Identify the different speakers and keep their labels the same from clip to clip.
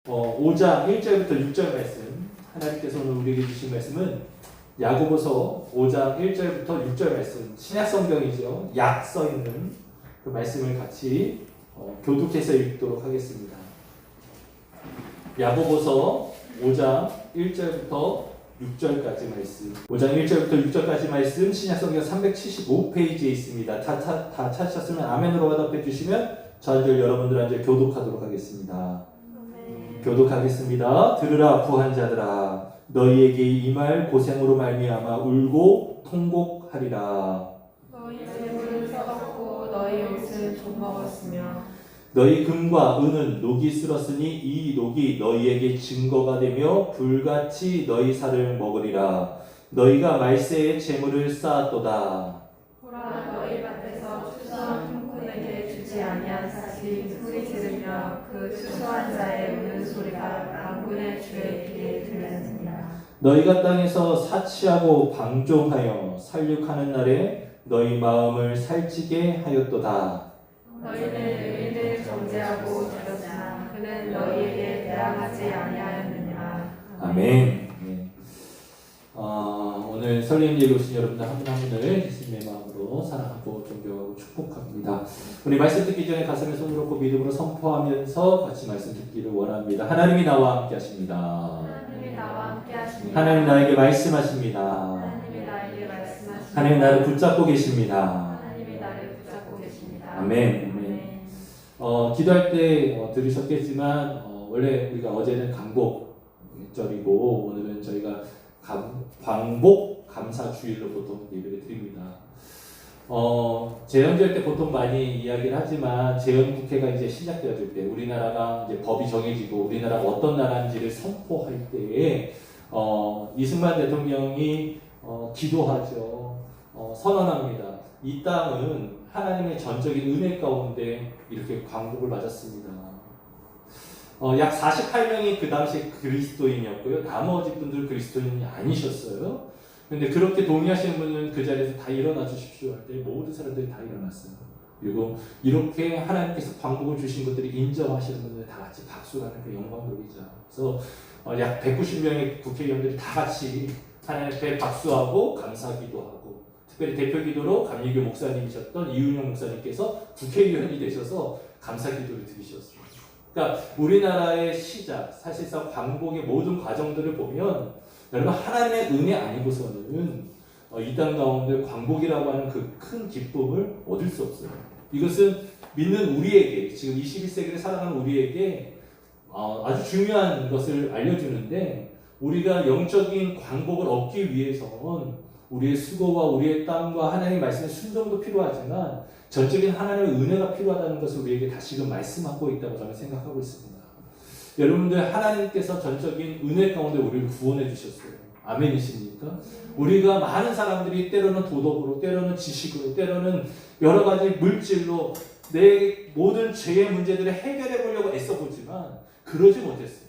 Speaker 1: 5장 1절부터 6절 말씀, 하나님께서 오늘 우리에게 주신 말씀은 야고보서 5장 1절부터 6절 말씀, 신약성경이죠. 약 써있는 그 말씀을 같이 교독해서 읽도록 하겠습니다. 야고보서 5장 1절부터 6절까지 말씀, 5장 1절부터 6절까지 말씀, 신약성경 375페이지에 있습니다. 다 찾으셨으면 아멘으로 화답해 주시면 저 한 절 여러분들 한 절 교독하도록 하겠습니다. 교독하겠습니다. 들으라 부한 자들아, 너희에게 이 말 고생으로 말미암아 울고 통곡하리라.
Speaker 2: 너희 재물은 썩었고 너희 옷은 좀 먹었으며
Speaker 1: 너희 금과 은은 녹이 쓸었으니 이 녹이 너희에게 증거가 되며 불같이 너희 살을 먹으리라. 너희가 말세의 재물을 쌓았도다.
Speaker 2: 보라 너희 밭에서 추수한 흉꾼에게 주지 아니한 사실 소리 지르며 그 추수한 자의 우는 소리가 만군의 주의 귀에 들렸느니라.
Speaker 1: 너희가 땅에서 사치하고 방종하여 살육하는 날에 너희 마음을 살찌게 하였도다.
Speaker 2: 너희는 의인을 정죄하고 죽였으나 그는 너희에게 대항하지 아니하였느니라.
Speaker 1: 아멘. 네. 오늘 설렘 예배 오신 여러분들 한 분 한 분을 예수님의 마음으로 사랑하고 존경하고 축복합니다. 우리 말씀 듣기 전에 가슴에 손을 얹고 믿음으로 선포하면서 같이 말씀 듣기를 원합니다. 하나님이 나와 함께 하십니다.
Speaker 2: 하나님이 나와 함께 하십니다.
Speaker 1: 하나님 나에게 말씀하십니다.
Speaker 2: 하나님이 나에게 말씀하십니다.
Speaker 1: 하나님 나를 붙잡고 계십니다.
Speaker 2: 하나님이 나를 붙잡고 계십니다.
Speaker 1: 아멘. 기도할 때 들으셨겠지만 원래 우리가 어제는 강복절이고 오늘은 저희가 광복 감사주일로 보통 예배를 드립니다. 재헌절 때 보통 많이 이야기를 하지만 재헌국회가 이제 시작되어질 때 우리나라가 이제 법이 정해지고 우리나라가 어떤 나라인지를 선포할 때에 이승만 대통령이 기도하죠. 선언합니다. 이 땅은 하나님의 전적인 은혜 가운데 이렇게 광복을 맞았습니다. 약 48명이 그 당시 그리스도인이었고요. 나머지 분들 그리스도인이 아니셨어요. 근데 그렇게 동의하시는 분은 그 자리에서 다 일어나 주십시오 할 때 모든 사람들이 다 일어났어요. 그리고 이렇게 하나님께서 광복을 주신 것들이 인정하시는 분들 다 같이 박수를 하는 그 영광 돌리자. 그래서 약 190명의 국회의원들이 다 같이 하나님께 박수하고 감사기도하고 특별히 대표기도로 감리교 목사님이셨던 이윤영 목사님께서 국회의원이 되셔서 감사기도를 드리셨습니다. 그러니까 우리나라의 시작, 사실상 광복의 모든 과정들을 보면 여러분 하나님의 은혜 아니고서는 이 땅 가운데 광복이라고 하는 그 큰 기쁨을 얻을 수 없어요. 이것은 믿는 우리에게, 지금 21세기를 살아가는 우리에게 아주 중요한 것을 알려주는데 우리가 영적인 광복을 얻기 위해서는 우리의 수고와 우리의 땀과 하나님의 말씀의 순종도 필요하지만 전적인 하나님의 은혜가 필요하다는 것을 우리에게 다시금 말씀하고 있다고 저는 생각하고 있습니다. 여러분들 하나님께서 전적인 은혜 가운데 우리를 구원해 주셨어요. 아멘이십니까? 우리가 많은 사람들이 때로는 도덕으로, 때로는 지식으로, 때로는 여러 가지 물질로 내 모든 죄의 문제들을 해결해 보려고 애써보지만 그러지 못했어요.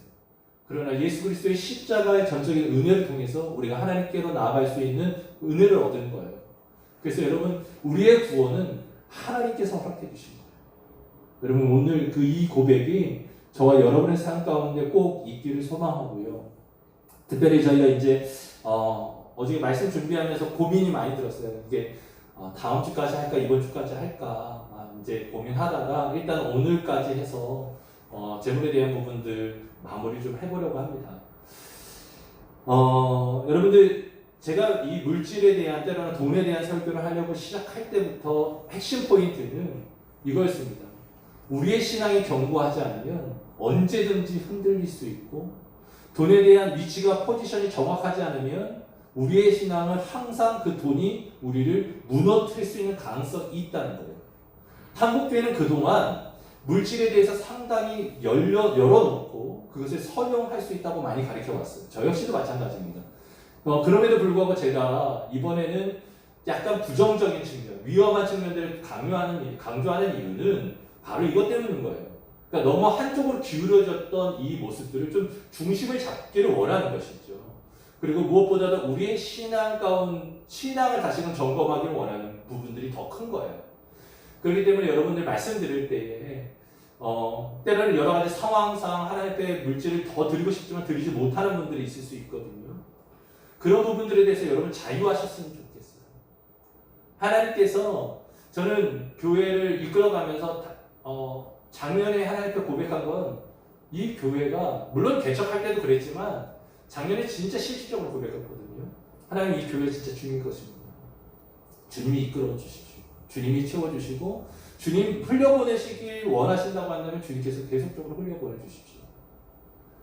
Speaker 1: 그러나 예수 그리스도의 십자가의 전적인 은혜를 통해서 우리가 하나님께로 나아갈 수 있는 은혜를 얻은 거예요. 그래서 여러분 우리의 구원은 하나님께서 허락해 주신 거예요. 여러분 오늘 이 고백이 저와 여러분의 삶 가운데 꼭 있기를 소망하고요. 특별히 저희가 이제 어제 말씀 준비하면서 고민이 많이 들었어요. 이게 다음 주까지 할까 이번 주까지 할까 이제 고민하다가 일단 오늘까지 해서 재물에 대한 부분들 마무리 좀 해보려고 합니다. 여러분들 제가 이 물질에 대한 때로는 돈에 대한 설교를 하려고 시작할 때부터 핵심 포인트는 이거였습니다. 우리의 신앙이 견고하지 않으면 언제든지 흔들릴 수 있고 돈에 대한 위치가 포지션이 정확하지 않으면 우리의 신앙은 항상 그 돈이 우리를 무너뜨릴 수 있는 가능성이 있다는 거예요. 한국교회는 그동안 물질에 대해서 상당히 열어놓고 그것을 선용할 수 있다고 많이 가르쳐왔어요. 저 역시도 마찬가지입니다. 그럼에도 불구하고 제가 이번에는 약간 부정적인 측면, 위험한 측면들을 강조하는 이유는 바로 이것 때문인 거예요. 그러니까 너무 한쪽으로 기울어졌던 이 모습들을 좀 중심을 잡기를 원하는 것이죠. 그리고 무엇보다도 우리의 신앙을 다시금 점검하기를 원하는 부분들이 더 큰 거예요. 그렇기 때문에 여러분들 말씀 드릴 때에 때로는 여러 가지 상황상 하나님 앞에 물질을 더 드리고 싶지만 드리지 못하는 분들이 있을 수 있거든요. 그런 부분들에 대해서 여러분 자유하셨으면 좋겠어요. 하나님께서 저는 교회를 이끌어가면서 작년에 하나님 앞에 고백한 건 이 교회가 물론 개척할 때도 그랬지만 작년에 진짜 실질적으로 고백했거든요. 하나님 이 교회 진짜 주님 것입니다. 주님이 이끌어 주십시오. 주님이 채워주시고 주님 흘려보내시길 원하신다고 한다면 주님께서 계속적으로 흘려보내 주십시오.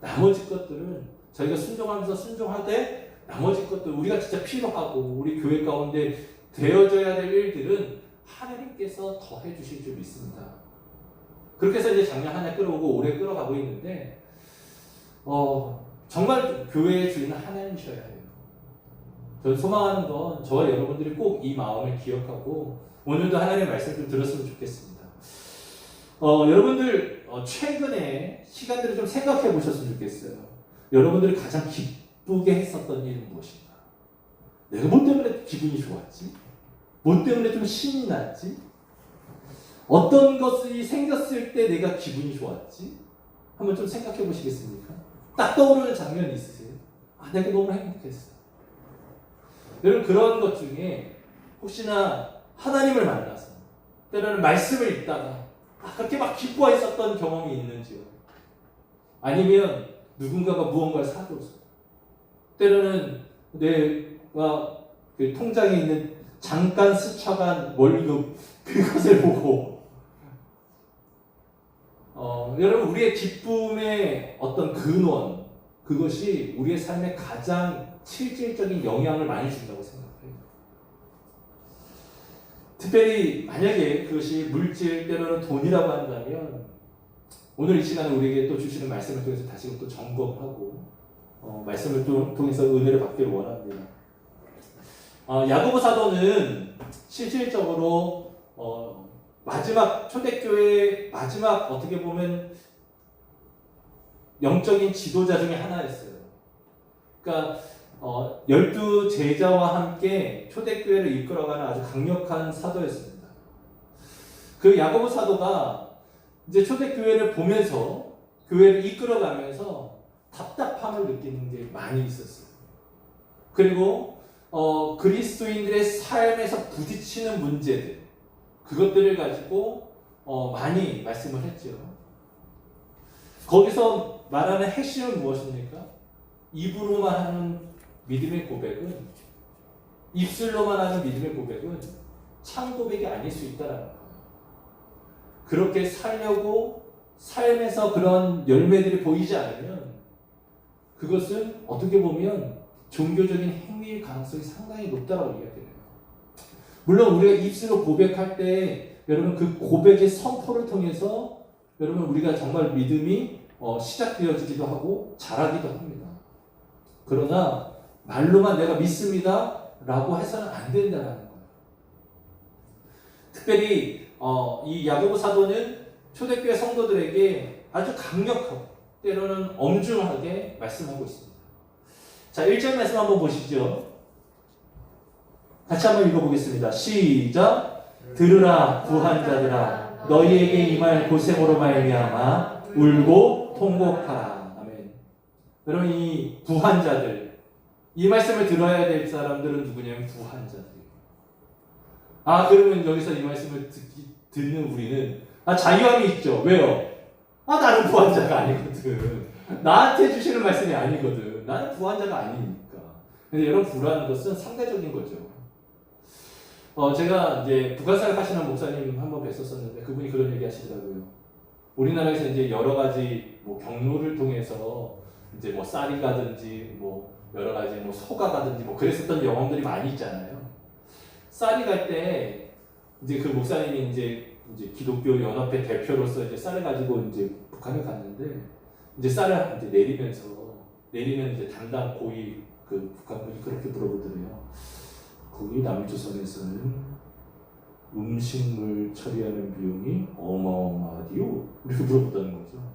Speaker 1: 나머지 것들은 저희가 순종하면서 순종하되 나머지 것들 우리가 진짜 필요하고 우리 교회 가운데 되어져야 될 일들은 하나님께서 더 해주실 줄 믿습니다. 그렇게 해서 이제 작년 한 해 끌어오고 올해 끌어가고 있는데 정말 교회의 주인은 하나님이셔야 해요. 저는 소망하는 건 저와 여러분들이 꼭 이 마음을 기억하고 오늘도 하나님의 말씀 좀 들었으면 좋겠습니다. 여러분들 최근에 시간들을 좀 생각해 보셨으면 좋겠어요. 여러분들이 가장 기쁘게 했었던 일은 무엇인가? 내가 뭐 때문에 기분이 좋았지? 뭐 때문에 좀 신이 났지? 어떤 것이 생겼을 때 내가 기분이 좋았지? 한번 좀 생각해 보시겠습니까? 딱 떠오르는 장면이 있으세요? 내가 너무 행복했어. 여러분 그런 것 중에 혹시나 하나님을 만나서 때로는 말씀을 읽다가 그렇게 막 기뻐했었던 경험이 있는지요? 아니면 누군가가 무언가를 사줘서 때로는 내가 그 통장에 있는 잠깐 스쳐간 월급 그것을 보고 여러분 우리의 기쁨의 어떤 근원 그것이 우리의 삶에 가장 실질적인 영향을 많이 준다고 생각해요. 특별히 만약에 그것이 물질 때로는 돈이라고 한다면 오늘 이 시간에 우리에게 또 주시는 말씀을 통해서 다시 또 점검하고 말씀을 또 통해서 은혜를 받기를 원합니다. 야고보 사도는 실질적으로 마지막 초대교회의 마지막 어떻게 보면 영적인 지도자 중에 하나였어요. 그러니까 12 제자와 함께 초대교회를 이끌어가는 아주 강력한 사도였습니다. 그 야고보 사도가 이제 초대교회를 보면서 교회를 이끌어가면서 답답함을 느끼는 게 많이 있었어요. 그리고 그리스도인들의 삶에서 부딪히는 문제들 그것들을 가지고 많이 말씀을 했죠. 거기서 말하는 핵심은 무엇입니까? 입으로만 하는 믿음의 고백은 입술로만 하는 믿음의 고백은 참 고백이 아닐 수 있다는 거예요. 그렇게 살려고 삶에서 그런 열매들이 보이지 않으면 그것은 어떻게 보면 종교적인 행위일 가능성이 상당히 높다고 이야기해요. 물론 우리가 입술로 고백할 때 여러분 그 고백의 선포를 통해서 여러분 우리가 정말 믿음이 시작되어지기도 하고 자라기도 합니다. 그러나 말로만 내가 믿습니다 라고 해서는 안 된다는 거예요. 특별히 이 야고보 사도는 초대교회 성도들에게 아주 강력하고 때로는 엄중하게 말씀하고 있습니다. 자, 1절 말씀 한번 보시죠. 같이 한번 읽어보겠습니다. 시작. 들으라 부한 자들아 너희에게 임할 고생으로 말미암아 울고 통곡하라. 아멘. 여러분 이 부한 자들 이 말씀을 들어야 될 사람들은 누구냐면 부한 자들. 그러면 여기서 이 말씀을 듣는 우리는 자유함이 있죠. 왜요? 나는 부한 자가 아니거든. 나한테 주시는 말씀이 아니거든. 나는 부한 자가 아니니까. 근데 여러분 부라는 것은 상대적인 거죠. 제가 이제 북한사역 하시는 목사님 한번 뵀었었는데 그분이 그런 얘기 하시더라고요. 우리나라에서 이제 여러 가지 경로를 통해서 이제 쌀이 가든지 여러 가지 소가 가든지 그랬었던 경험들이 많이 있잖아요. 쌀이 갈 때 이제 그 목사님이 이제 기독교 연합회 대표로서 이제 쌀을 가지고 이제 북한에 갔는데 이제 쌀을 이제 내리면 이제 담당 고위 그 북한분이 그렇게 물어보더래요. 거기 남조선에서는 음식물 처리하는 비용이 어마어마하디요? 이렇게 물어봤다는 거죠.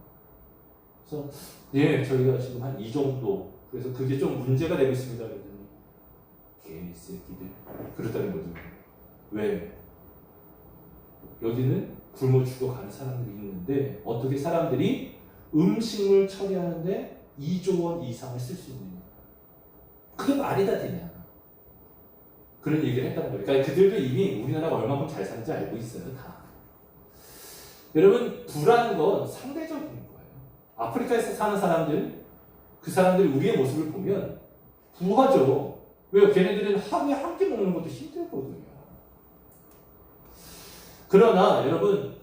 Speaker 1: 그래서 저희가 지금 한 이 정도 그래서 그게 좀 문제가 되고 있습니다. 그랬더니 개새끼들 그렇다는 거죠. 왜? 여기는 굶어 죽어가는 사람들이 있는데 어떻게 사람들이 음식물 처리하는데 2조 원 이상을 쓸 수 있느냐? 그게 말이 다 되냐? 그런 얘기를 했다는 거예요. 그러니까 그들도 이미 우리나라가 얼마큼 잘 사는지 알고 있어요, 다. 여러분, 부라는 건 상대적인 거예요. 아프리카에서 사는 사람들, 그 사람들이 우리의 모습을 보면 부하죠. 왜요? 걔네들은 하루에 한 끼 먹는 것도 힘들거든요. 그러나 여러분,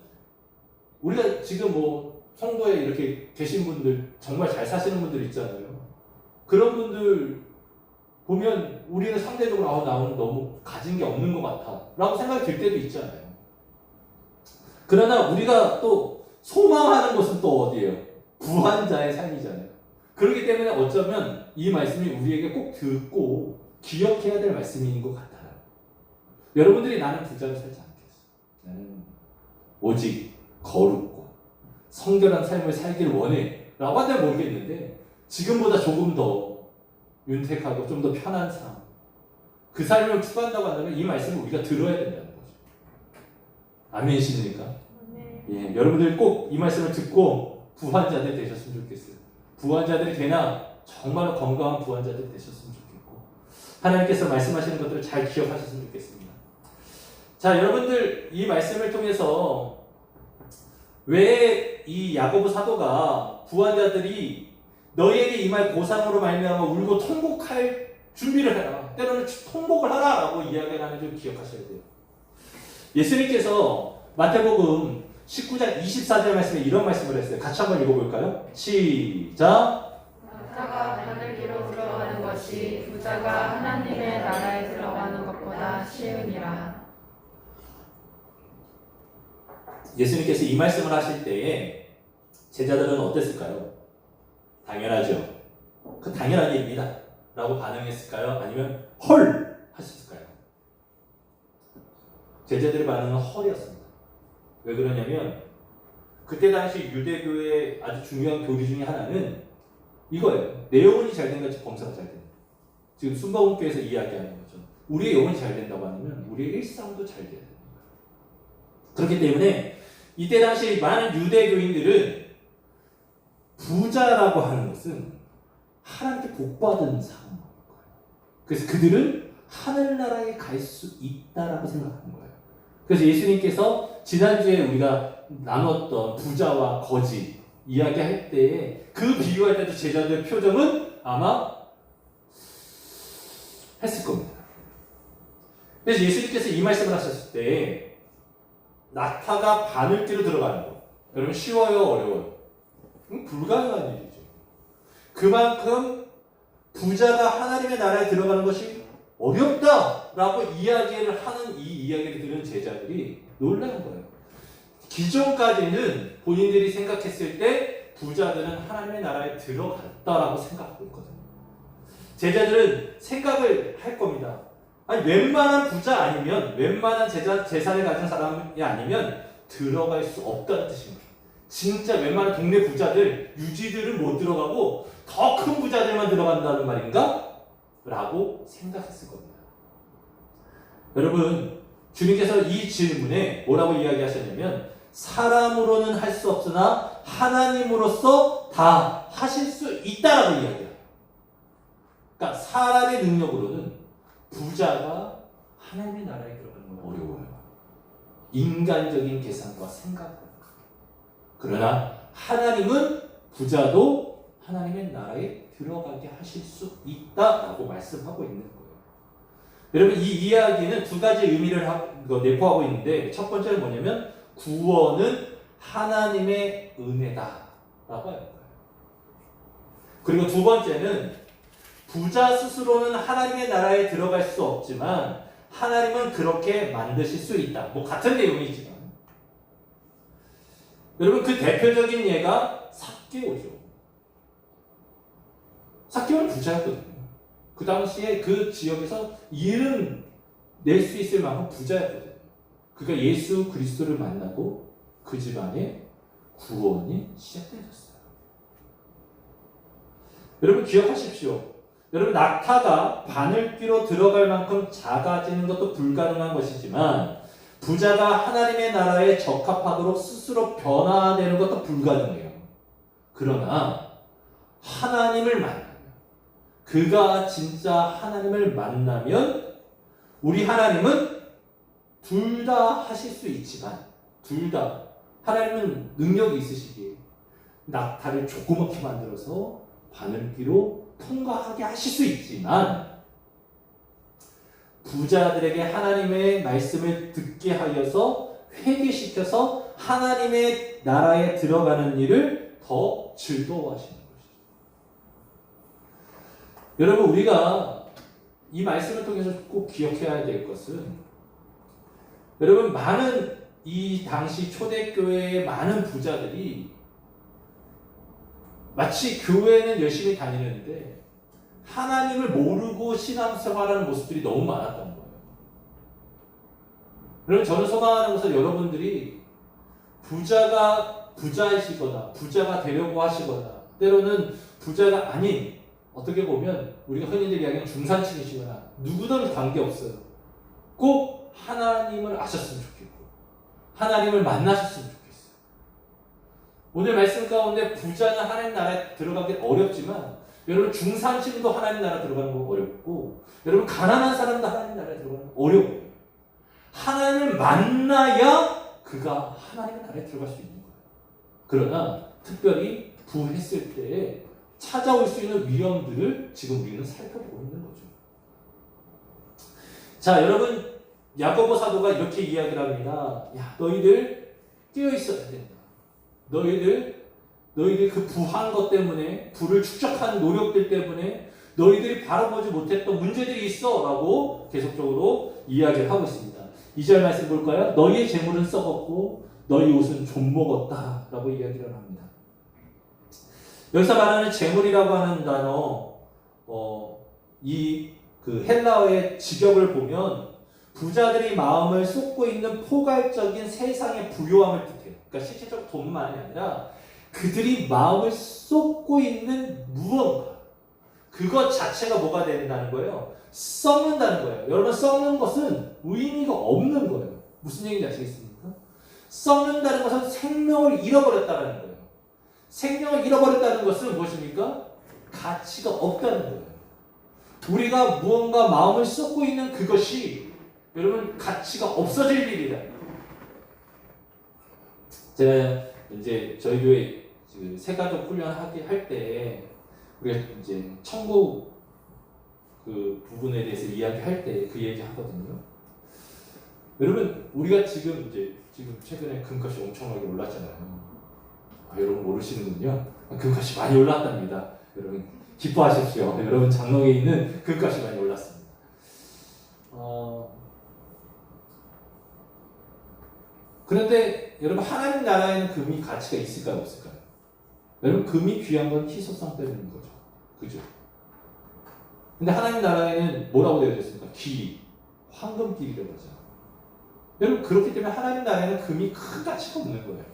Speaker 1: 우리가 지금 뭐 성도에 이렇게 계신 분들, 정말 잘 사시는 분들 있잖아요. 그런 분들 보면 우리는 상대적으로 나 오늘 너무 가진 게 없는 것 같아 라고 생각이 들 때도 있잖아요. 그러나 우리가 또 소망하는 것은 또 어디예요? 부한 자의 삶이잖아요. 그렇기 때문에 어쩌면 이 말씀이 우리에게 꼭 듣고 기억해야 될 말씀인 것 같아요. 여러분들이 나는 부자로 살지 않겠어. 나는 오직 거룩고 성결한 삶을 살기를 원해 라고 하면 모르겠는데 지금보다 조금 더 윤택하고 좀 더 편한 삶, 그 삶을 추구한다고 한다면 이 말씀을 우리가 들어야 된다는 거죠. 아멘이십니까? 예, 여러분들 꼭 이 말씀을 듣고 부한 자들 되셨으면 좋겠어요. 부한 자들이 되나 정말로 건강한 부한 자들이 되셨으면 좋겠고 하나님께서 말씀하시는 것들을 잘 기억하셨으면 좋겠습니다. 자, 여러분들 이 말씀을 통해서 왜 이 야고보 사도가 부한 자들이 너희에게 임할 고상으로 말미암아 울고 통곡할 준비를 해라. 때로는 통곡을 하라라고 이야기를 하는 줄 기억하셔야 돼요. 예수님께서 마태복음 19장 24절 말씀에 이런 말씀을 했어요. 같이 한번 읽어볼까요? 시작.
Speaker 2: 낙타가 바늘기로 들어가는 것이 부자가 하나님의 나라에 들어가는 것보다 쉬우니라.
Speaker 1: 예수님께서 이 말씀을 하실 때에 제자들은 어땠을까요? 당연하죠. 그 당연한 얘기입니다. 라고 반응했을까요? 아니면 헐! 하셨을까요? 제자들의 반응은 헐이었습니다. 왜 그러냐면 그때 당시 유대교의 아주 중요한 교리 중에 하나는 이거예요. 내 영혼이 잘 된다, 범사가 잘 된다. 지금 순복음교회에서 이야기하는 거죠. 우리의 영혼이 잘 된다고 하면 우리의 일상도 잘 돼야 됩니다. 그렇기 때문에 이때 당시 많은 유대교인들은 부자라고 하는 것은 하나님께 복받은 사람인 거예요. 그래서 그들은 하늘나라에 갈 수 있다라고 생각하는 거예요. 그래서 예수님께서 지난주에 우리가 나눴던 부자와 거지 이야기할 때에 그 비유할 때도 제자들의 표정은 아마 했을 겁니다. 그래서 예수님께서 이 말씀을 하셨을 때 낙타가 바늘기로 들어가는 거. 여러분 쉬워요? 어려워요? 불가능한 일이죠. 그만큼 부자가 하나님의 나라에 들어가는 것이 어렵다라고 이야기를 하는 이 이야기를 들은 제자들이 놀라는 거예요. 기존까지는 본인들이 생각했을 때 부자들은 하나님의 나라에 들어갔다라고 생각하고 있거든요. 제자들은 생각을 할 겁니다. 아니 웬만한 부자 아니면 웬만한 재산을 가진 사람이 아니면 들어갈 수 없다는 뜻입니다. 진짜 웬만한 동네 부자들, 유지들은 못 들어가고 더 큰 부자들만 들어간다는 말인가? 라고 생각했을 겁니다. 여러분, 주님께서 이 질문에 뭐라고 이야기하셨냐면 사람으로는 할 수 없으나 하나님으로서 다 하실 수 있다라고 이야기해요. 그러니까 사람의 능력으로는 부자가 하나님의 나라에 들어가는 건 어려워요. 인간적인 계산과 생각으로. 그러나 하나님은 부자도 하나님의 나라에 들어가게 하실 수 있다라고 말씀하고 있는 거예요. 여러분 이 이야기는 두 가지 의미를 내포하고 있는데 첫 번째는 뭐냐면 구원은 하나님의 은혜다라고 하는 거예요. 그리고 두 번째는 부자 스스로는 하나님의 나라에 들어갈 수 없지만 하나님은 그렇게 만드실 수 있다. 뭐 같은 내용이지만 여러분 그 대표적인 예가 삭개오죠. 삭개오는 부자였거든요. 그 당시에 그 지역에서 일은 낼 수 있을 만큼 부자였거든요. 그가 예수 그리스도를 만나고 그 집안에 구원이 시작되었어요. 여러분 기억하십시오. 여러분 낙타가 바늘귀로 들어갈 만큼 작아지는 것도 불가능한 것이지만 부자가 하나님의 나라에 적합하도록 스스로 변화되는 것도 불가능해요. 그러나 하나님을 만나면, 그가 진짜 하나님을 만나면 우리 하나님은 둘 다 하실 수 있지만, 둘 다 하나님은 능력이 있으시기에 낙타를 조그맣게 만들어서 바늘기로 통과하게 하실 수 있지만, 부자들에게 하나님의 말씀을 듣게 하여서 회개시켜서 하나님의 나라에 들어가는 일을 더 즐거워하시는 것이죠. 여러분, 우리가 이 말씀을 통해서 꼭 기억해야 될 것은, 여러분, 많은 이 당시 초대교회의 많은 부자들이 마치 교회는 열심히 다니는데 하나님을 모르고 신앙생활하는 모습들이 너무 많았던 거예요. 여러분, 저는 소망하는 것은 여러분들이 부자가 부자이시거나 부자가 되려고 하시거나 때로는 부자가 아닌, 어떻게 보면 우리가 흔히들 이야기하는 중산층이시거나 누구든 관계없어요. 꼭 하나님을 아셨으면 좋겠고 하나님을 만나셨으면 좋겠어요. 오늘 말씀 가운데 부자는 하나님 나라에 들어가기 어렵지만, 여러분 중산층도 하나님 나라 들어가는 거 어렵고, 여러분 가난한 사람도 하나님 나라에 들어가는 거 어려워요. 하나님을 만나야 그가 하나님의 나라에 들어갈 수 있는 거예요. 그러나 특별히 부했을 때에 찾아올 수 있는 위험들을 지금 우리는 살펴보고 있는 거죠. 자, 여러분, 야고보 사도가 이렇게 이야기를 합니다. 야, 너희들 깨어 있어야 된다. 너희들 그 부한 것 때문에, 부를 축적한 노력들 때문에 너희들이 바라보지 못했던 문제들이 있어 라고 계속적으로 이야기를 하고 있습니다. 2절 말씀 볼까요? 너희의 재물은 썩었고 너희 옷은 좀 먹었다 라고 이야기를 합니다. 여기서 말하는 재물이라고 하는 단어, 그 헬라어의 직역을 보면 부자들이 마음을 쏟고 있는 포괄적인 세상의 부요함을 뜻해요. 그러니까 실질적 돈만이 아니라 그들이 마음을 쏟고 있는 무언가, 그것 자체가 뭐가 된다는 거예요? 썩는다는 거예요. 여러분, 썩는 것은 의미가 없는 거예요. 무슨 얘기인지 아시겠습니까? 썩는다는 것은 생명을 잃어버렸다는 거예요. 생명을 잃어버렸다는 것은 무엇입니까? 가치가 없다는 거예요. 우리가 무언가 마음을 쏟고 있는 그것이 여러분 가치가 없어질 일이다. 제가 이제 저희 교회 새가족 훈련하게 할 때 우리가 이제 천국 그 부분에 대해서 이야기할 때 그 얘기 하거든요. 여러분, 우리가 지금 최근에 금값이 엄청나게 올랐잖아요. 여러분 모르시는군요. 금값이 많이 올랐답니다. 여러분 기뻐하십시오. 여러분 장롱에 있는 금값이 많이 올랐습니다. 그런데 여러분, 하나님 나라에는 금이 가치가 있을까요, 없을까요? 여러분, 금이 귀한 건 희소성 때문인 거죠. 그죠? 근데 하나님 나라에는 뭐라고 되어 있습니까? 길이, 황금길이라고 하죠. 여러분, 그렇기 때문에 하나님 나라에는 금이 큰 가치가 없는 거예요.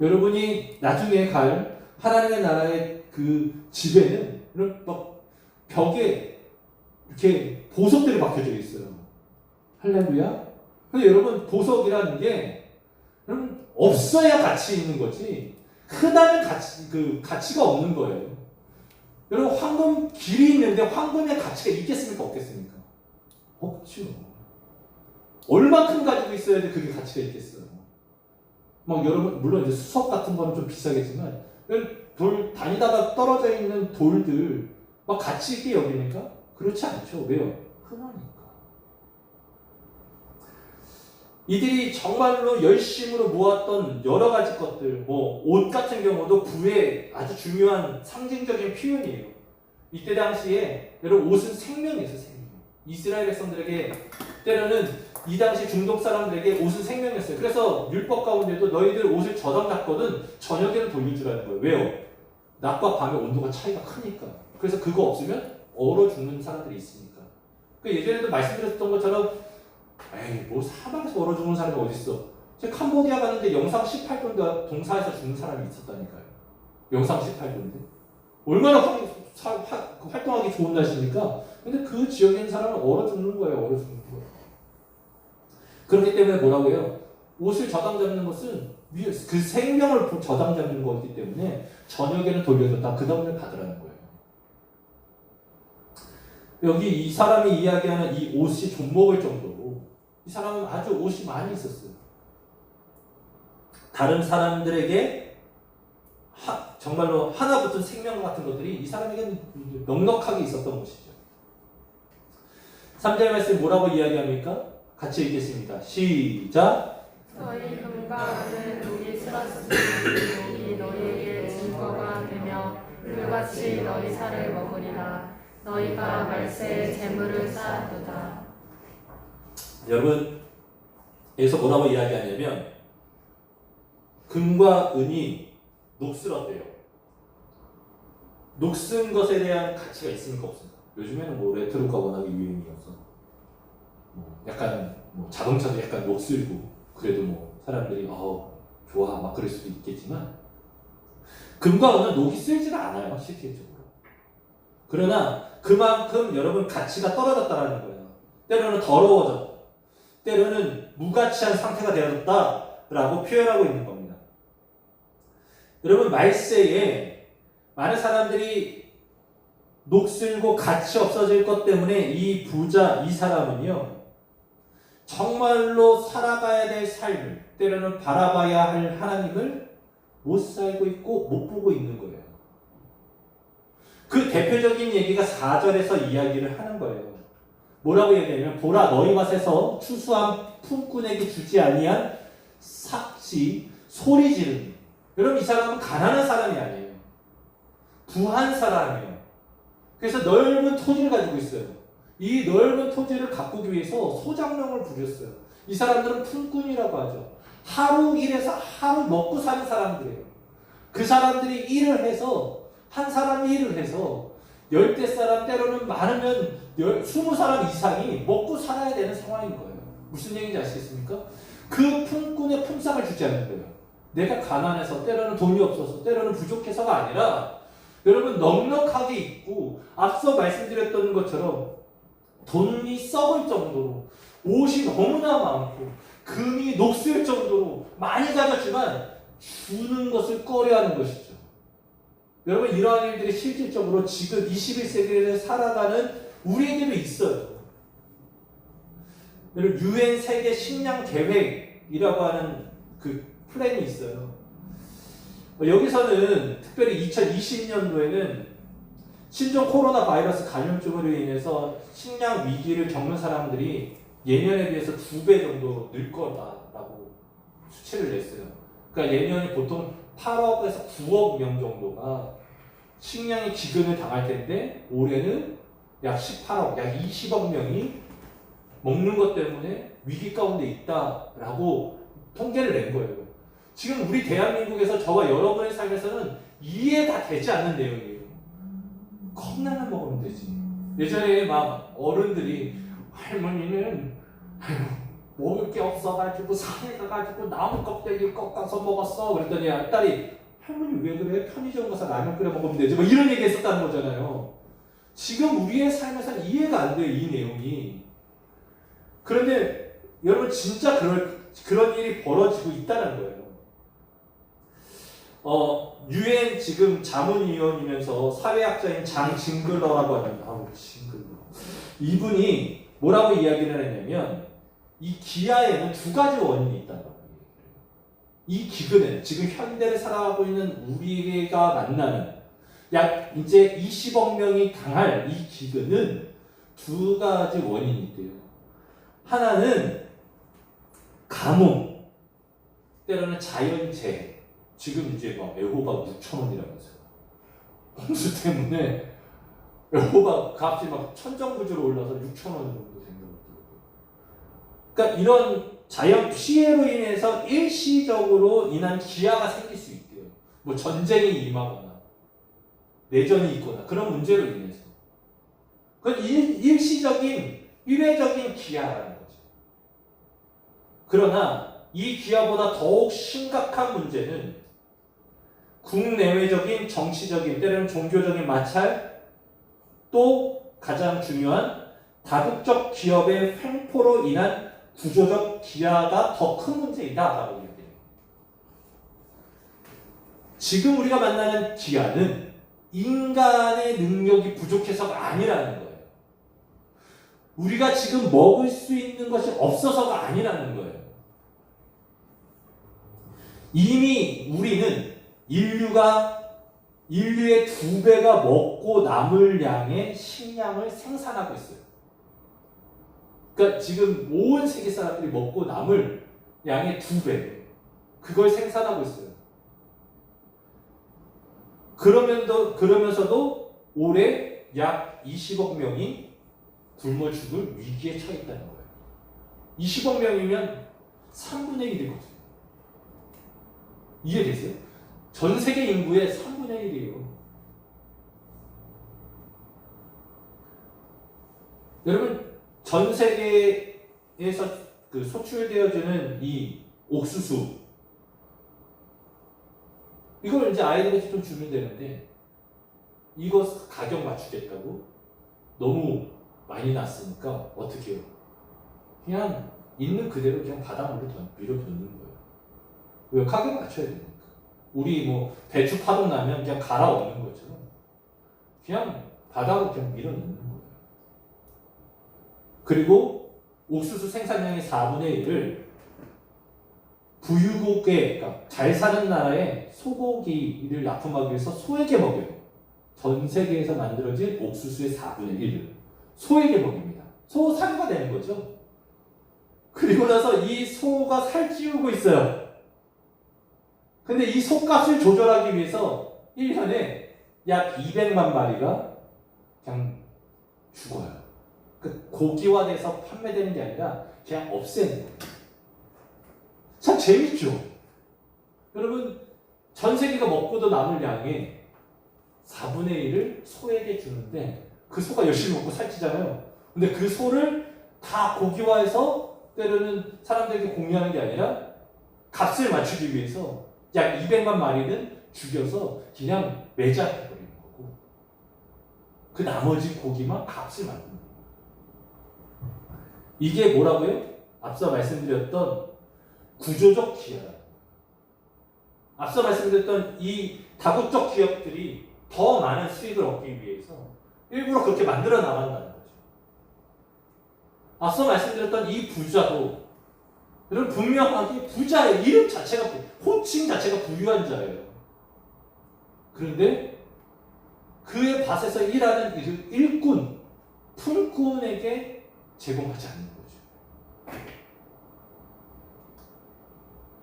Speaker 1: 여러분이 나중에 갈 하나님의 나라의 그 집에는 막 벽에 이렇게 보석들이 박혀져 있어요. 할렐루야. 근데 여러분, 보석이라는 게 여러분 없어야 가치 있는 거지, 흔하면 가치가 없는 거예요. 여러분, 황금 길이 있는데 황금의 가치가 있겠습니까, 없겠습니까? 없죠. 얼마큼 가지고 있어야지 그게 가치가 있겠어요. 막 여러분, 물론 이제 수석 같은 거는 좀 비싸겠지만 돌 다니다가 떨어져 있는 돌들 막 가치 있게 여깁니까? 그렇지 않죠. 왜요? 흔하니까. 이들이 정말로 열심으로 모았던 여러 가지 것들, 뭐 옷 같은 경우도 부의 아주 중요한 상징적인 표현이에요. 이때 당시에 여러분, 옷은 생명이었어요. 생명. 이스라엘 백성들에게, 때로는 이 당시 중동 사람들에게 옷은 생명이었어요. 그래서 율법 가운데도 너희들 옷을 저당 놨거든 저녁에는 돌릴 줄 아는 거예요. 왜요? 낮과 밤의 온도가 차이가 크니까. 그래서 그거 없으면 얼어 죽는 사람들이 있으니까. 그러니까 예전에도 말씀드렸던 것처럼 에이, 뭐 사막에서 얼어 죽는 사람이 어딨어. 제가 캄보디아 갔는데 영상 18도인가 동사에서 죽는 사람이 있었다니까요. 영상 18도인데. 얼마나 활동하기 좋은 날씨입니까? 근데 그 지역에 있는 사람은 얼어 죽는 거예요. 얼어 죽는 거예요. 그렇기 때문에 뭐라고 해요? 옷을 저당 잡는 것은 그 생명을 저당 잡는 거기 때문에 저녁에는 돌려줬다. 그 다음에 받으라는 거예요. 여기 이 사람이 이야기하는 이 옷이 좀먹을 정도로 이 사람은 아주 옷이 많이 있었어요. 다른 사람들에게 정말로 하나부터 생명 같은 것들이 이 사람에게는 넉넉하게 있었던 것이죠. 3절 말씀 뭐라고 이야기합니까? 같이 읽겠습니다. 시작.
Speaker 2: 너희 금과 은은 녹이 슬었으니 녹이 너희에게 증거가 되며 불같이 너희 살을 먹으리라. 너희가 말세에 재물을 쌓았도다.
Speaker 1: 여러분, 여기서 뭐라고 이야기하냐면 금과 은이 녹슬었대요. 녹슨 것에 대한 가치가 있습니까? 없습니까? 요즘에는 뭐 레트로가 워낙에 유행이어서 약간 자동차도 약간 녹슬고 그래도 뭐 사람들이 좋아 막 그럴 수도 있겠지만 금과 은은 녹이 슬지는 않아요, 실질적으로. 그러나 그만큼 여러분 가치가 떨어졌다라는 거예요. 때로는 더러워졌다. 때로는 무가치한 상태가 되어졌다라고 표현하고 있는 겁니다. 여러분, 말세에 많은 사람들이 녹슬고 가치 없어질 것 때문에 이 부자, 이 사람은요, 정말로 살아가야 될 삶을, 때로는 바라봐야 할 하나님을 못 살고 있고 못 보고 있는 거예요. 그 대표적인 얘기가 4절에서 이야기를 하는 거예요. 뭐라고 얘기하냐면 보라 너희 밭에서 추수한 품꾼에게 주지 아니한 삭시 소리 지르니. 여러분, 이 사람은 가난한 사람이 아니에요. 부한 사람이에요. 그래서 넓은 토지를 가지고 있어요. 이 넓은 토지를 가꾸기 위해서 소장농을 부렸어요. 이 사람들은 품꾼이라고 하죠. 하루 일해서 하루 먹고 사는 사람들이에요. 그 사람들이 일을 해서 한 사람이 일을 해서 10대 사람, 때로는 많으면 20사람 이상이 먹고 살아야 되는 상황인 거예요. 무슨 얘기인지 아시겠습니까? 그 품꾼의 품삯을 주지 않는 거예요. 내가 가난해서, 때로는 돈이 없어서, 때로는 부족해서가 아니라 여러분 넉넉하게 있고 앞서 말씀드렸던 것처럼 돈이 썩을 정도로 옷이 너무나 많고 금이 녹슬 정도로 많이 가졌지만 주는 것을 꺼려하는 것이죠. 여러분, 이러한 일들이 실질적으로 지금 21세기를 살아가는 우리에게도 있어요. 여러분, UN 세계 식량 계획이라고 하는 그 플랜이 있어요. 여기서는 특별히 2020년도에는 신종 코로나 바이러스 감염증으로 인해서 식량 위기를 겪는 사람들이 예년에 비해서 2배 정도 늘 거다라고 수치를 냈어요. 그러니까 예년에 보통 8억에서 9억 명 정도가 식량의 기근을 당할 텐데 올해는 약 18억, 약 20억 명이 먹는 것 때문에 위기 가운데 있다라고 통계를 낸 거예요. 지금 우리 대한민국에서 저와 여러분의 삶에서는 이해가 되지 않는 내용이에요. 컵라면 먹으면 되지. 예전에 막 어른들이 할머니는 먹을 게 없어가지고 산에 가가지고 나무 껍데기 꺾어서 먹었어. 그랬더니 딸이 할머니 왜 그래? 편의점 가서 라면 끓여 먹으면 되지. 뭐 이런 얘기 했었다는 거잖아요. 지금 우리의 삶에서는 이해가 안 돼요, 이 내용이. 그런데 여러분 진짜 그런 일이 벌어지고 있다는 거예요. UN 지금 자문위원이면서 사회학자인 장 징글러라고 하는, 징글러. 이분이 뭐라고 이야기를 했냐면, 이 기아에는 2가지 원인이 있다고 합니다. 이 기근에는, 지금 현대를 살아가고 있는 우리가 만나는 약 이제 20억 명이 당할 이 기근은 2가지 원인이 있대요. 하나는 가뭄, 때로는 자연재해. 지금 이제 막 애호박 6,000원이라면서요. 홍수 때문에 애호박 값이 막 천정부지로 올라서 6,000원 정도 된다고. 그러니까 이런 자연 피해로 인해서 일시적으로 인한 기아가 생길 수 있대요. 뭐 전쟁이 임하거나 내전이 있거나 그런 문제로 인해서. 그건 일시적인 일회적인 기아라는 거죠. 그러나 이 기아보다 더욱 심각한 문제는 국내외적인 정치적인, 때로는 종교적인 마찰, 또 가장 중요한 다국적 기업의 횡포로 인한 구조적 기아가 더 큰 문제이다라고 얘기해요. 지금 우리가 만나는 기아는 인간의 능력이 부족해서가 아니라는 거예요. 우리가 지금 먹을 수 있는 것이 없어서가 아니라는 거예요. 이미 우리는 인류의 2배가 먹고 남을 양의 식량을 생산하고 있어요. 그러니까 지금 온 세계 사람들이 먹고 남을 양의 2배, 그걸 생산하고 있어요. 그러면서도 올해 약 20억 명이 굶어 죽을 위기에 처해 있다는 거예요. 20억 명이면 3분의 1이거든요. 이해되세요? 전 세계 인구의 3분의 1이에요. 여러분, 전 세계에서 그 소출되어지는 이 옥수수, 이걸 이제 아이들한테 좀 주면 되는데, 이거 가격 맞추겠다고? 너무 많이 났으니까 어떻게 해요? 그냥 있는 그대로 그냥 바닥으로 밀어두는 거예요. 왜? 가격 맞춰야 되니까. 우리 뭐 배추 파동 나면 그냥 갈아엎는 거죠. 그냥 바닥으로 그냥 밀어넣는 거예요. 그리고 옥수수 생산량의 4분의 1을 부유국에, 그러니까 잘 사는 나라에 소고기를 납품하기 위해서 소에게 먹여요. 전 세계에서 만들어진 옥수수의 4분의 1을 소에게 먹입니다. 소 사료가 되는 거죠. 그리고 나서 이 소가 살찌우고 있어요. 근데 이 소값을 조절하기 위해서 1년에 약 200만 마리가 그냥 죽어요. 그 고기화돼서 판매되는 게 아니라 그냥 없애는 거예요. 참 재밌죠? 여러분, 전 세계가 먹고도 남을 양의 4분의 1을 소에게 주는데 그 소가 열심히 먹고 살찌잖아요. 근데 그 소를 다 고기화해서 때로는 사람들에게 공유하는 게 아니라 값을 맞추기 위해서 약 200만 마리는 죽여서 그냥 매장해버리는 거고, 그 나머지 고기만 값을 만드는 거예요. 이게 뭐라고요? 앞서 말씀드렸던 구조적 기여다. 앞서 말씀드렸던 이 다국적 기업들이 더 많은 수익을 얻기 위해서 일부러 그렇게 만들어 나간다는 거죠. 앞서 말씀드렸던 이 부자도 여러분 분명하게 부자의 이름 자체가, 호칭 자체가 부유한 자예요. 그런데 그의 밭에서 일하는 그 일꾼, 품꾼에게 제공하지 않는 거죠.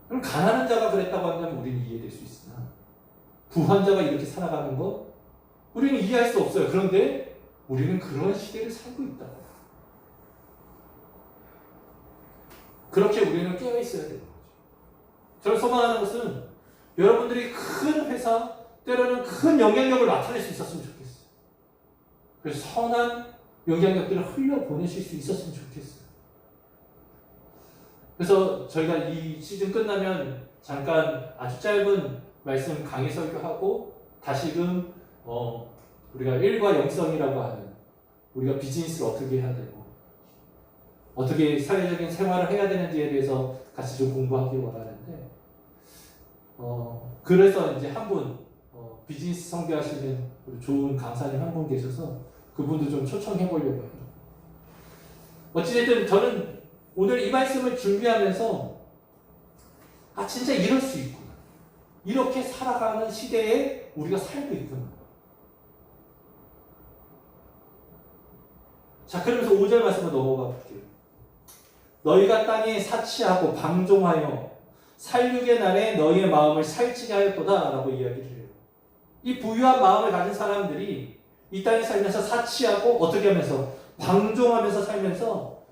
Speaker 1: 그럼 가난한 자가 그랬다고 한다면 우리는 이해될 수 있으나 부한 자가 이렇게 살아가는 거 우리는 이해할 수 없어요. 그런데 우리는 그런 시대를 살고 있다. 그렇게 우리는 깨어 있어야 되는 거죠. 저를 소망하는 것은 여러분들이 큰 회사, 때로는 큰 영향력을 나타낼 수 있었으면 좋겠어요. 그래서 선한 영향력들을 흘려보내실 수 있었으면 좋겠어요. 그래서 저희가 이 시즌 끝나면 잠깐 아주 짧은 말씀 강의 설교하고 다시금 우리가 일과 영성이라고 하는, 우리가 비즈니스를 어떻게 해야 되고 어떻게 사회적인 생활을 해야 되는지에 대해서 같이 좀 공부하기 원하는데, 그래서 이제 한 분, 비즈니스 선교하시는 좋은 강사님 한 분 계셔서 그분도 좀 초청해 보려고 해요. 어찌됐든 저는 오늘 이 말씀을 준비하면서 진짜 이럴 수 있구나. 이렇게 살아가는 시대에 우리가 살고 있구나. 자, 그러면서 5절 말씀으로 넘어가 볼게요. 너희가 땅에 사치하고 방종하여 살육의 날에 너희의 마음을 살찌게 하였도다 라고 이야기를 해요. 이 부유한 마음을 가진 사람들이 이 땅에 살면서 사치하고 어떻게 하면서 방종하면서 살면서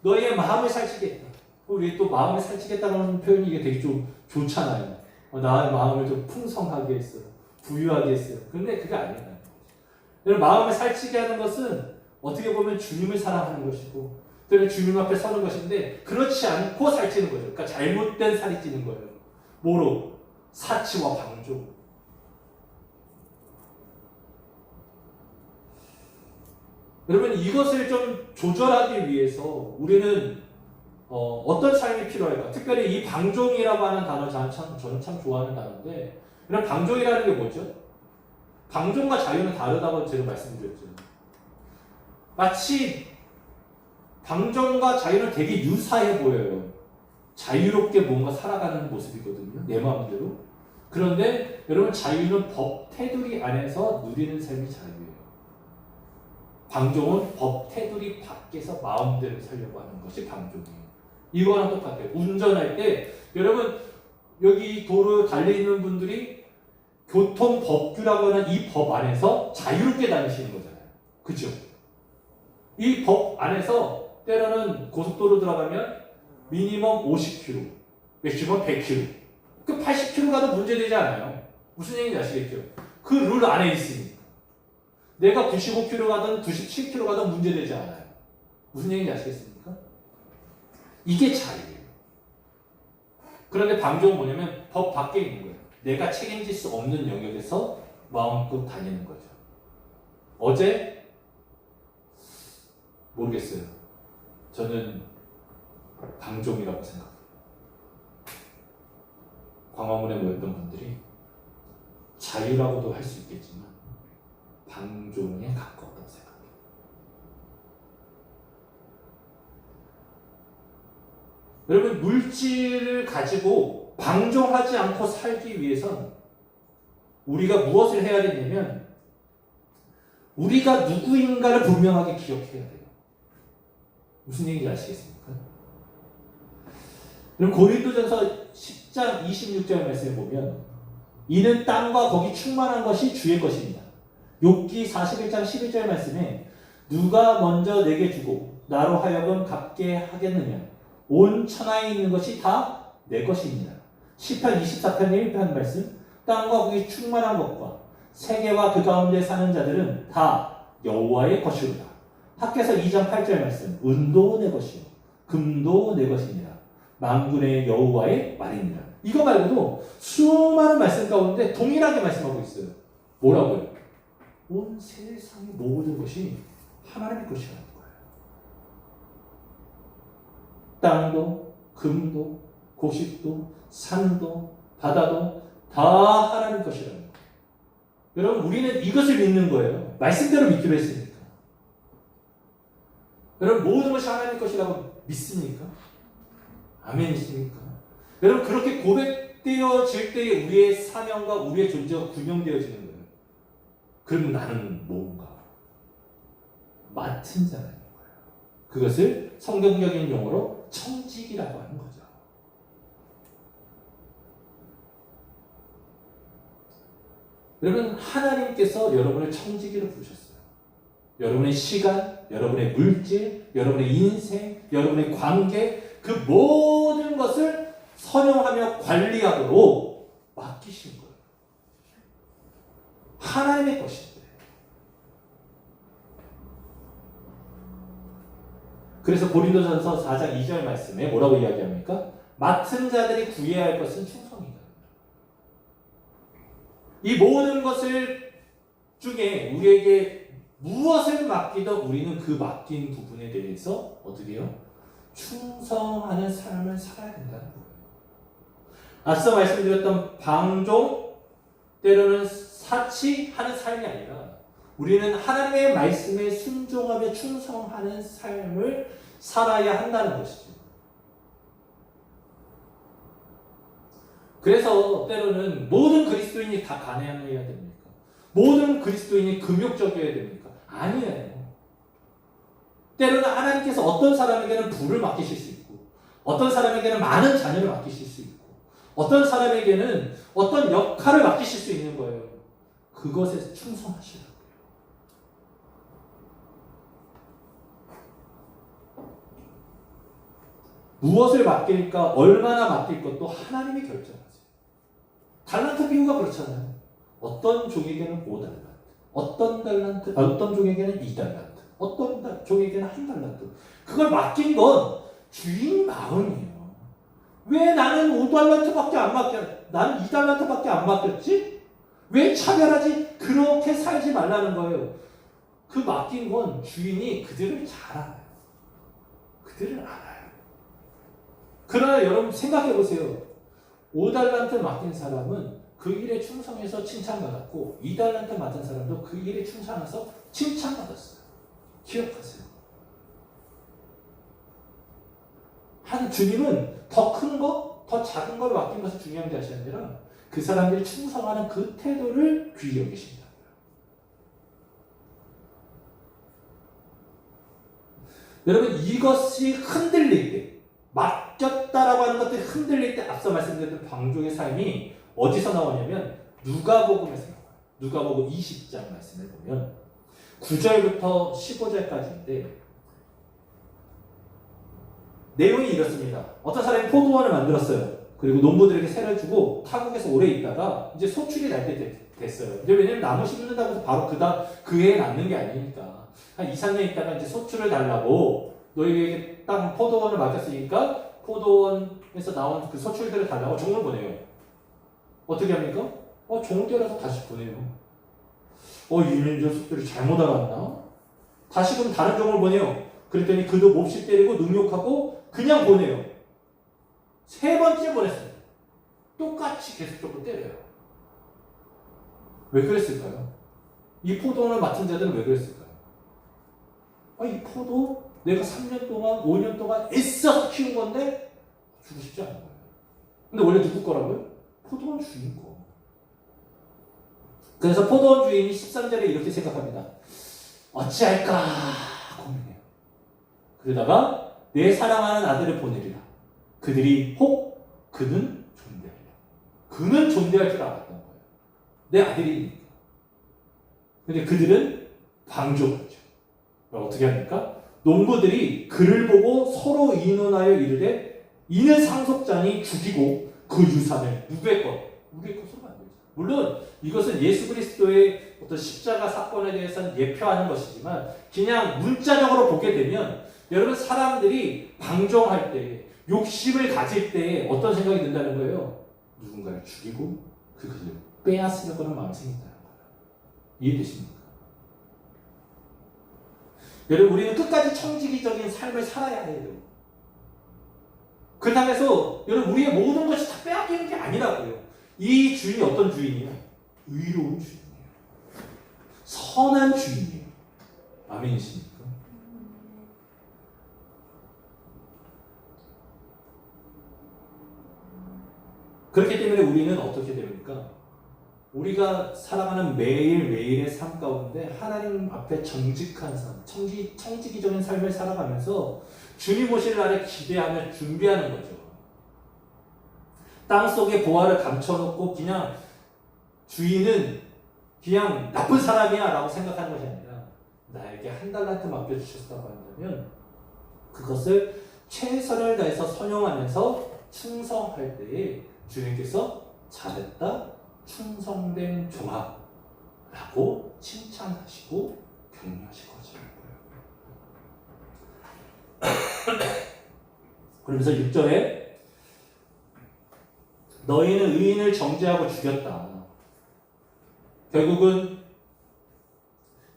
Speaker 1: 너희의 마음을 살찌겠다. 우리 또 마음을 살찌겠다는 표현이 이게 되게 좀 좋잖아요. 나의 마음을 좀 풍성하게 했어요. 부유하게 했어요. 그런데 그게 아니에요. 여러분, 마음을 살찌게 하는 것은 어떻게 보면 주님을 사랑하는 것이고 때문에 주님 앞에 서는 것인데, 그렇지 않고 살찌는 거죠. 그러니까 잘못된 살이 찌는 거예요. 뭐로? 사치와 방종. 여러분, 이것을 좀 조절하기 위해서 우리는 어떤 삶이 필요할까? 특별히 이 방종이라고 하는 단어 저는 참 좋아하는 단어인데 이런 방종이라는 게 뭐죠? 방종과 자유는 다르다고 제가 말씀드렸죠. 마치 방종과 자유는 되게 유사해 보여요. 자유롭게 뭔가 살아가는 모습이거든요. 내 마음대로. 그런데 여러분 자유는 법 테두리 안에서 누리는 삶이 자유예요. 방종은 법 테두리 밖에서 마음대로 살려고 하는 것이 방종이에요. 이거랑 똑같아요. 운전할 때 여러분 여기 도로 달리는 분들이 교통법규라고 하는 이 법 안에서 자유롭게 다니시는 거잖아요. 그죠? 이 법 안에서 때로는 고속도로 들어가면 미니멈 50km, 맥시멈 100km, 그 80km 가도 문제되지 않아요. 무슨 얘기인지 아시겠죠? 그 룰 안에 있으니까. 내가 95km 가든 97km 가든 문제되지 않아요. 무슨 얘기인지 아시겠습니까? 이게 자유예요. 그런데 방종은 뭐냐면 법 밖에 있는 거예요. 내가 책임질 수 없는 영역에서 마음껏 다니는 거죠. 어제 모르겠어요. 저는 방종이라고 생각해요. 광화문에 모였던 분들이 자유라고도 할 수 있겠지만 방종에 가까웠다고 생각해요. 여러분 물질을 가지고 방종하지 않고 살기 위해선 우리가 무엇을 해야 되냐면 우리가 누구인가를 분명하게 기억해야 돼요. 무슨 얘기인지 아시겠습니까? 그럼 고린도전서 10장 26절 말씀에 보면 이는 땅과 거기 충만한 것이 주의 것입니다. 욥기 41장 11절 말씀에 누가 먼저 내게 주고 나로 하여금 갚게 하겠느냐 온 천하에 있는 것이 다 내 것입니다. 시편 24편 1편 말씀 땅과 거기 충만한 것과 세계와 그 가운데 사는 자들은 다 여호와의 것이로다. 학개서 2장 8절 말씀 은도 내 것이요 금도 내 것이니라. 만군의 여호와의 말이니라. 이거 말고도 수많은 말씀 가운데 동일하게 말씀하고 있어요. 뭐라고요? 온 세상의 모든 것이 하나님의 것이라는 거예요. 땅도 금도 곡식도 산도 바다도 다 하나님 것이라는 거예요. 여러분 우리는 이것을 믿는 거예요. 말씀대로 믿기로 했으니까. 여러분 모든 것이 하나님 것이라고 믿습니까? 아멘이십니까? 여러분 그렇게 고백되어질 때에 우리의 사명과 우리의 존재가 구명되어지는 거예요. 그럼 나는 뭔가 맡은 자라는 거예요. 그것을 성경적인 용어로 청직이라고 하는 거죠. 여러분 하나님께서 여러분을 청지기로 부르셨어요. 여러분의 시간, 여러분의 물질, 여러분의 인생, 여러분의 관계 그 모든 것을 선용하며 관리하도록 맡기신 거예요. 하나님의 것인데. 그래서 고린도전서 4장 2절 말씀에 뭐라고 이야기합니까? 맡은 자들이 구해야 할 것은 충성이다. 이 모든 것을 중에 우리에게 무엇을 맡기든 우리는 그 맡긴 부분에 대해서 어떻게 해요? 충성하는 삶을 살아야 된다는 거예요. 앞서 말씀드렸던 방종, 때로는 사치하는 삶이 아니라 우리는 하나님의 말씀에 순종하며 충성하는 삶을 살아야 한다는 것이죠. 그래서 때로는 모든 그리스도인이 다 가난해야 됩니까? 모든 그리스도인이 금욕적이어야 됩니까? 아니에요. 때로는 하나님께서 어떤 사람에게는 부를 맡기실 수 있고 어떤 사람에게는 많은 자녀를 맡기실 수 있고 어떤 사람에게는 어떤 역할을 맡기실 수 있는 거예요. 그것에 충성하시라고요. 무엇을 맡길까, 얼마나 맡길 것도 하나님이 결정하세요. 달란트 비유가 그렇잖아요. 어떤 종에게는 5달란트, 어떤 종에게는 2달란트, 어떤 종에게는 1달란트. 그걸 맡긴 건 주인 마음이에요. 왜 나는 5달란트밖에 안 맡겼, 나는 2달란트밖에 안 맡겼지? 왜 차별하지? 그렇게 살지 말라는 거예요. 그 맡긴 건 주인이 그들을 잘 알아요. 그들을 알아요. 그러나 여러분 생각해 보세요. 5달란트 맡긴 사람은 그 일에 충성해서 칭찬받았고 2달란트 맡은 사람도 그 일에 충성해서 칭찬받았어요. 기억하세요. 한 주님은 더 큰 거, 더 작은 걸 맡긴 것이 중요한 것이 아니라 그 사람들이 충성하는 그 태도를 귀히 여기십니다. 여러분 이것이 흔들릴 때, 맡겼다라고 하는 것들이 흔들릴 때 앞서 말씀드렸던 방종의 삶이 어디서 나오냐면 누가복음에서 나와요. 누가복음 20장 말씀을 보면 9절부터 15절까지인데 내용이 이렇습니다. 어떤 사람이 포도원을 만들었어요. 그리고 농부들에게 세를 주고 타국에서 오래 있다가 이제 소출이 날 때 됐어요. 이제 왜냐면 나무 심는다고 해서 바로 그 해에 낳는 게 아니니까 한 2, 3년 있다가 이제 소출을 달라고 너희에게 딱 포도원을 맡겼으니까 포도원에서 나온 그 소출들을 달라고 종을 보내요. 어떻게 합니까? 종을 때려서 다시 보내요. 이 녀석들이 잘못 알았나? 다시 그럼 다른 종을 보내요. 그랬더니 그도 몹시 때리고 능욕하고 그냥 보내요. 3번째 보냈어요. 똑같이 계속적으로 때려요. 왜 그랬을까요? 이 포도원을 맡은 자들은 왜 그랬을까요? 이 포도 내가 3년 동안 5년 동안 애써 키운 건데 주고 싶지 않은 거예요. 근데 원래 누구 거라고요? 포도원 주인 거. 그래서 포도원 주인이 13절에 이렇게 생각합니다. 어찌할까 고민해요. 그러다가 내 사랑하는 아들을 보내리라. 그들이 혹 그는 존대하리라. 그는 존대할 줄 알았던 거예요. 내 아들이니까. 근데 그들은 방종하죠. 어떻게 합니까? 농부들이 그를 보고 서로 의논하여 이르되 이는 상속자니 죽이고 그 유산을 누구의 것? 우리의 것으로 만들자. 물론 이것은 예수 그리스도의 어떤 십자가 사건에 대해서는 예표하는 것이지만 그냥 문자적으로 보게 되면 여러분 사람들이 방종할 때 욕심을 가질 때 어떤 생각이 든다는 거예요? 누군가를 죽이고 그것을 빼앗으려고 하는 마음이 생긴다는 거예요. 이해되십니까? 여러분 우리는 끝까지 청지기적인 삶을 살아야 해요. 그렇다고 해서 여러분 우리의 모든 것이 다 빼앗기는 게 아니라고요. 이 주인이 어떤 주인이에요? 의로운 주인이에요. 선한 주인이에요. 아멘이십니까? 그렇기 때문에 우리는 어떻게 됩니까? 우리가 살아가는 매일매일의 삶 가운데 하나님 앞에 정직한 삶, 청지기적인 삶을 살아가면서 주님 오실 날에 기대하며 준비하는 거죠. 땅속에 보화를 감춰놓고 그냥 주인은 그냥 나쁜 사람이야 라고 생각하는 것이 아니라 나에게 1달란트 맡겨주셨다고 한다면 그것을 최선을 다해서 선용하면서 충성할 때에 주님께서 잘했다, 충성된 종아 라고 칭찬하시고 격려하실 거죠. 그러면서 6절에 너희는 의인을 정죄하고 죽였다. 결국은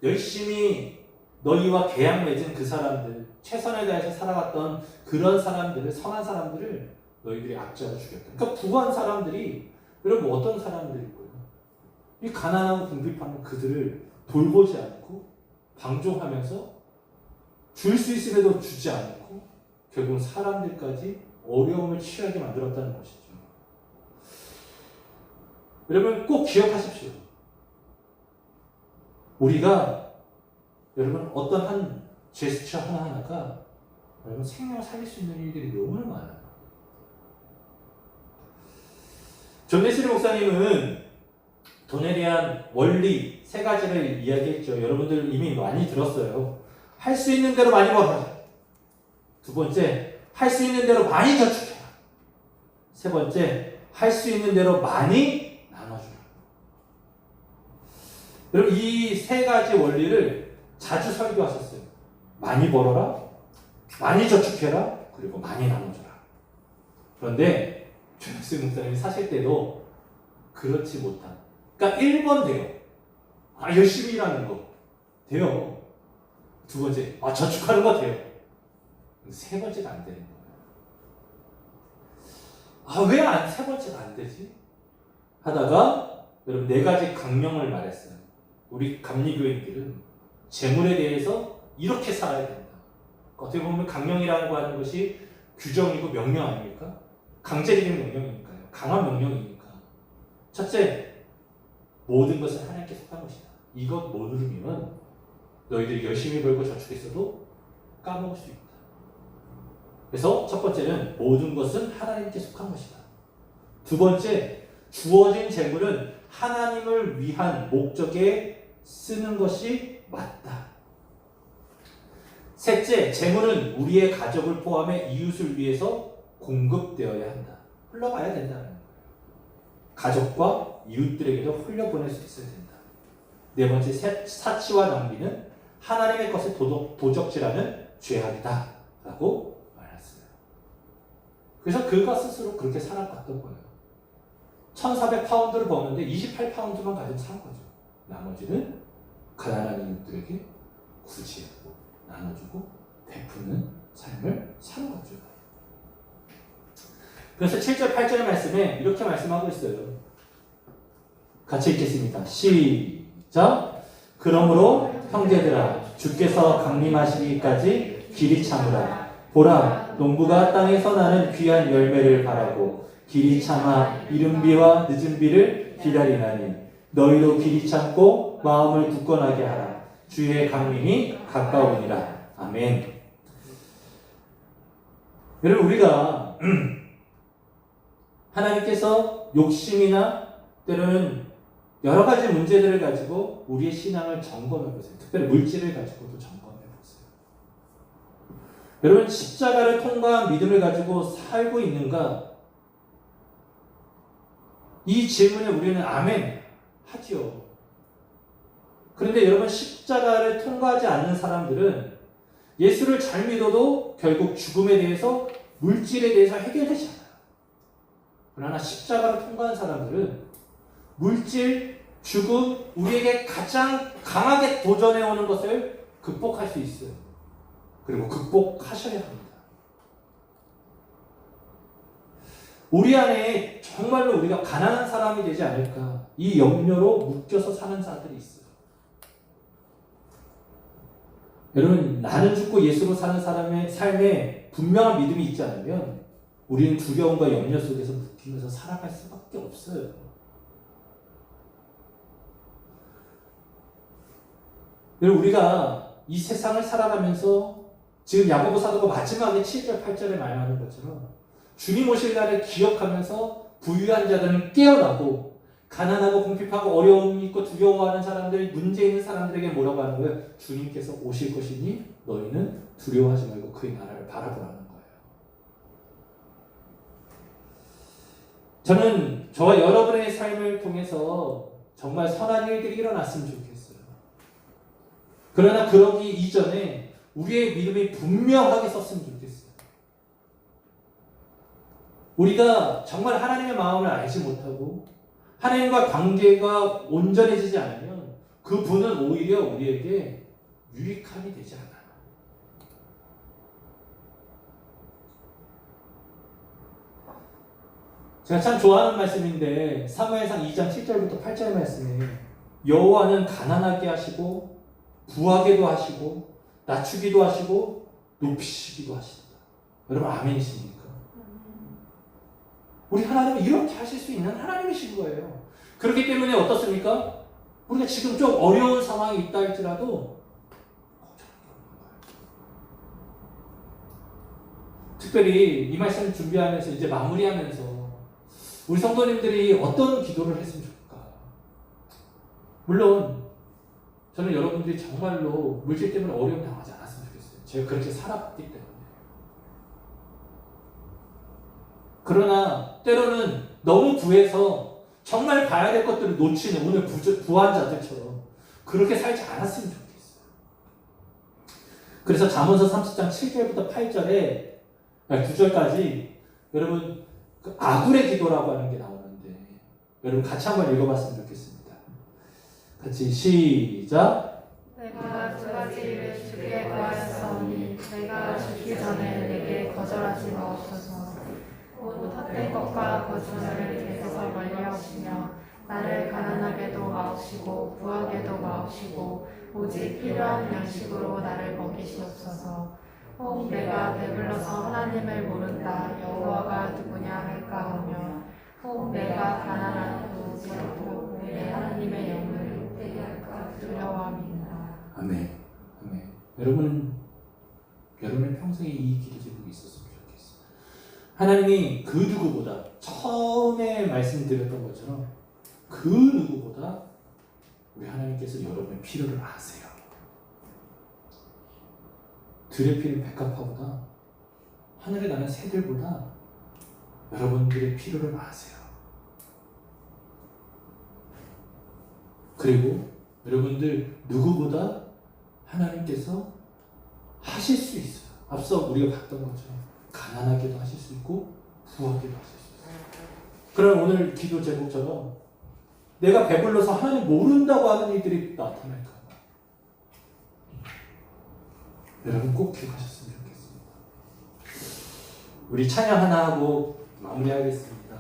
Speaker 1: 열심히 너희와 계약 맺은 그 사람들, 최선을 다해서 살아갔던 그런 사람들을, 선한 사람들을 너희들이 악자로 죽였다. 그러니까 부한 사람들이 여러분 어떤 사람들이고요? 이 가난하고 궁핍한 그들을 돌보지 않고 방종하면서 줄 수 있음에도 주지 않고 결국 사람들까지 어려움을 취하게 만들었다는 것이죠. 여러분 꼭 기억하십시오. 우리가 여러분 어떤 한 제스처 하나하나가 여러분 생명을 살릴 수 있는 일들이 너무나 많아요. 존 웨슬리 목사님은 돈에 대한 원리 3가지를 이야기했죠. 여러분들 이미 많이 들었어요. 할 수 있는 대로 많이 벌어라. 2번째, 할 수 있는 대로 많이 저축해라. 3번째, 할 수 있는 대로 많이 나눠주라. 여러분 이 3가지 원리를 자주 설교하셨어요. 많이 벌어라, 많이 저축해라, 그리고 많이 나눠줘라. 그런데 존스 목사님이 사실 때도 그렇지 못한. 그러니까 1번 돼요. 열심히 일하는 거 돼요. 2번째, 저축하는 거 돼요. 3번째가 안 되는 거예요. 왜 세 번째가 안 되지? 하다가 여러분 4가지 강령을 말했어요. 우리 감리교인들은 재물에 대해서 이렇게 살아야 된다. 어떻게 보면 강령이라는 거 하는 것이 규정이고 명령 아닙니까? 강제적인 명령이니까요. 강한 명령이니까. 첫째, 모든 것은 하나님께 속한 것이다. 이것 못 누르면 너희들이 열심히 벌고 저축했어도 까먹을 수 있다. 그래서 첫 번째는 모든 것은 하나님께 속한 것이다. 두 번째, 주어진 재물은 하나님을 위한 목적에 쓰는 것이 맞다. 셋째, 재물은 우리의 가족을 포함해 이웃을 위해서 공급되어야 한다. 흘러가야 된다는 거예요. 가족과 이웃들에게도 흘려보낼 수 있어야 된다. 네 번째, 사치와 낭비는 하나님의 것을 도적질하는 죄악이다 라고 말했어요. 그래서 그가 스스로 그렇게 살아갔던 거예요. 1,400파운드를 버는데 28파운드만 가지고 산 거죠. 나머지는 가난한 이웃들에게 구제하고 나눠주고 베푸는 삶을 사는 거죠. 그래서 7절 8절의 말씀에 이렇게 말씀하고 있어요. 같이 읽겠습니다. 시작. 그러므로 형제들아, 주께서 강림하시기까지 길이 참으라. 보라, 농부가 땅에서 나는 귀한 열매를 바라고 길이 참아 이른 비와 늦은 비를 기다리나니 너희도 길이 참고 마음을 굳건하게 하라. 주의 강림이 가까우니라. 아멘. 여러분, 우리가 하나님께서 욕심이나 때로는 여러 가지 문제들을 가지고 우리의 신앙을 점검해 보세요. 특별히 물질을 가지고도 점검해 보세요. 여러분, 십자가를 통과한 믿음을 가지고 살고 있는가? 이 질문에 우리는 아멘 하지요. 그런데 여러분, 십자가를 통과하지 않는 사람들은 예수를 잘 믿어도 결국 죽음에 대해서, 물질에 대해서 해결되지 않아요. 그러나 십자가를 통과한 사람들은 물질, 죽음, 우리에게 가장 강하게 도전해오는 것을 극복할 수 있어요. 그리고 극복하셔야 합니다. 우리 안에 정말로 우리가 가난한 사람이 되지 않을까, 이 염려로 묶여서 사는 자들이 있어요. 여러분, 나는 죽고 예수로 사는 사람의 삶에 분명한 믿음이 있지 않으면 우리는 두려움과 염려 속에서 묶이면서 살아갈 수밖에 없어요. 여러분, 우리가 이 세상을 살아가면서 지금 야고보 사도가 마지막에 7절 8절에 말하는 것처럼 주님 오실 날을 기억하면서 부유한 자들은 깨어나고 가난하고 궁핍하고 어려움이 있고 두려워하는 사람들, 문제 있는 사람들에게 뭐라고 하는 거예요? 주님께서 오실 것이니 너희는 두려워하지 말고 그의 나라를 바라보라는 거예요. 저는 저와 여러분의 삶을 통해서 정말 선한 일들이 일어났으면 좋겠어요. 그러나 그러기 이전에 우리의 믿음이 분명하게 섰으면 좋겠어요. 우리가 정말 하나님의 마음을 알지 못하고 하나님과 관계가 온전해지지 않으면 그 분은 오히려 우리에게 유익함이 되지 않아요. 제가 참 좋아하는 말씀인데 사무엘상 2장 7절부터 8절 말씀에 여호와는 가난하게 하시고 부하게도 하시고 낮추기도 하시고 높이시기도 하신다. 여러분, 아멘이십니까? 우리 하나님은 이렇게 하실 수 있는 하나님이신 거예요. 그렇기 때문에 어떻습니까? 우리가 지금 좀 어려운 상황이 있다 할지라도 특별히 이 말씀 준비하면서 이제 마무리하면서 우리 성도님들이 어떤 기도를 했으면 좋을까? 물론 저는 여러분들이 정말로 물질 때문에 어려움 당하지 않았으면 좋겠어요. 제가 그렇게 살았기 때문에. 그러나 때로는 너무 부해서 정말 봐야 될 것들을 놓치는 오늘 부한 자들처럼 그렇게 살지 않았으면 좋겠어요. 그래서 잠언서 30장 7절부터 8절에 9절까지 여러분 그 아굴의 기도라고 하는 게 나오는데 여러분 같이 한번 읽어봤으면 좋겠습니다. 같이 시작.
Speaker 2: 내가 두 가지 일을 주께 구하였사오니 내가 죽기 전에 내게 거절하지 마옵소서. 곧 헛된 것과 거짓말을 입에서 멀리하시며 나를 가난하게도 마옵시고 부하게도 마옵시고 오직 필요한 양식으로 나를 먹이시옵소서. 혹 내가 배불러서 하나님을 모른다 여호와가 누구냐 할까 하며 혹 내가 가난하고 지럽고 내 하나님의 영을 욕되게 할까 두려워함이니라.
Speaker 1: 아멘. 아멘. 여러분의 평생에 이 기도 제목이 있었으면 좋겠어요. 하나님이 그 누구보다 처음에 말씀드렸던 것처럼 그 누구보다 우리 하나님께서 여러분의 필요를 아세요. 들의 피는 백합화보다 하늘에 나는 새들보다 여러분들의 필요를 아세요. 그리고 여러분들 누구보다 하나님께서 하실 수 있어요. 앞서 우리가 봤던 것처럼 가난하게도 하실 수 있고 부하게도 하실 수 있어요. 그럼 오늘 기도 제목처럼 내가 배불러서 하나님 모른다고 하는 이들이 나타날까 봐 여러분 꼭 기억하셨으면 좋겠습니다. 우리 찬양 하나 하고 마무리하겠습니다.